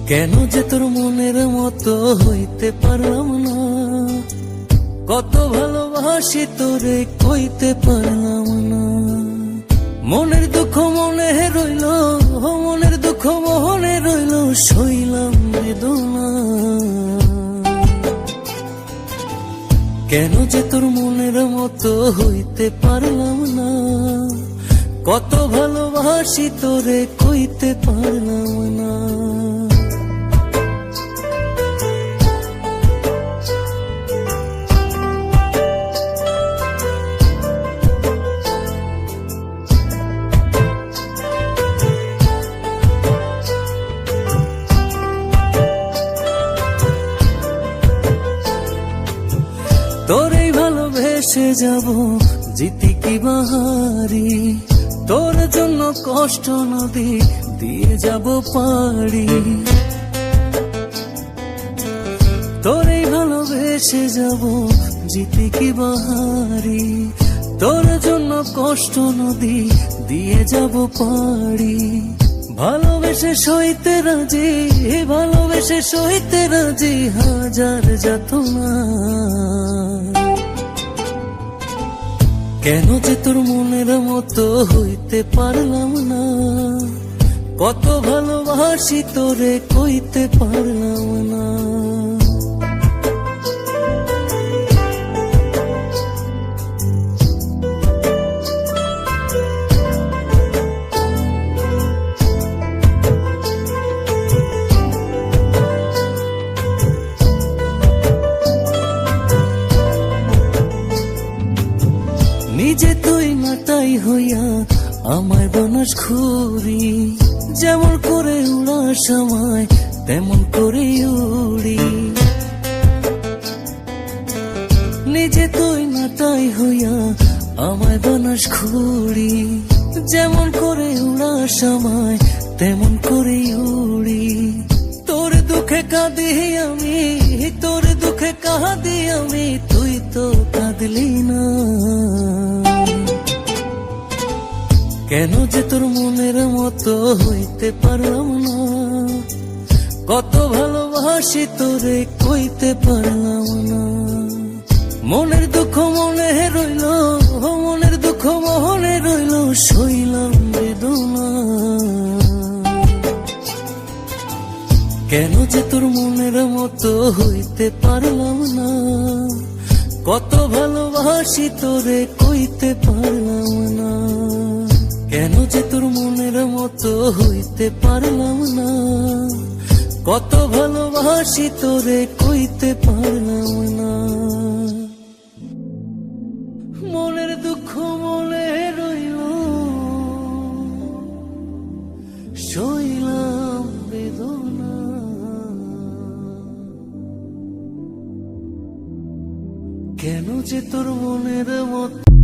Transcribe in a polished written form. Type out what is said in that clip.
কেন যে তোর মনের মতো হইতে পারলাম না, কত ভালোবাসি তোরে কইতে পারলাম না। মনের দুঃখ মনে রইল, মনের দুঃখ মনে রইল, সইলাম বেদনা। কেন যে তোর মনের মতো হইতে পারলাম না, কত ভালোবাসি তোরে কইতে পারলাম না। তোরেই ভালোবেসে যাব জিতি কি বাহারি, তোর জন্য কষ্ট নদী দিয়ে যাব পাড়ি। তোরেই ভালোবেসে যাব জিতি কি বাহারি, তোর জন্য কষ্ট নদী দিয়ে যাব পাড়ি। ভালোবেসে সইতে রাজি, ভালোবেসে সইতে রাজি হাজার যাতনা। কেন যে তোর মনের মতো হইতে পারলাম না, কত ভালোবাসি তোরে কইতে পারলাম না। নিজে তুই নাটাই হইয়া আমায় বানাস ঘুরি, যেমন করে উড়ার সময় তেমন করে উড়ি। নিজে তুই নাটাই হইয়া আমায় বানাস ঘুরি, যেমন করে উড়ার সময় তেমন করে উড়ি। তোর দুঃখে কাঁদি আমি, তোর দুঃখে কাঁদি আমি, তুই তো কাঁদলি না। কেন যে তোর মনের মতো হইতে পারলাম না, কত ভালোবাসি তোরে কইতে পারলাম না। মনের দুঃখ মনে রইল, মনের দুঃখ মনে রইল, সইলাম বেদনা। কেন যে তোর মনের মতো হইতে পারলাম না, কত ভালোবাসি তোরে কইতে পারলাম না। কেন যে তোর মনের মতো হইতে পারলাম না, কত ভালোবাসি তোরে কইতে পারলাম না। মনের দুঃখ মনে রইল, সইলাম বেদনা। কেন যে তোর মনের মতো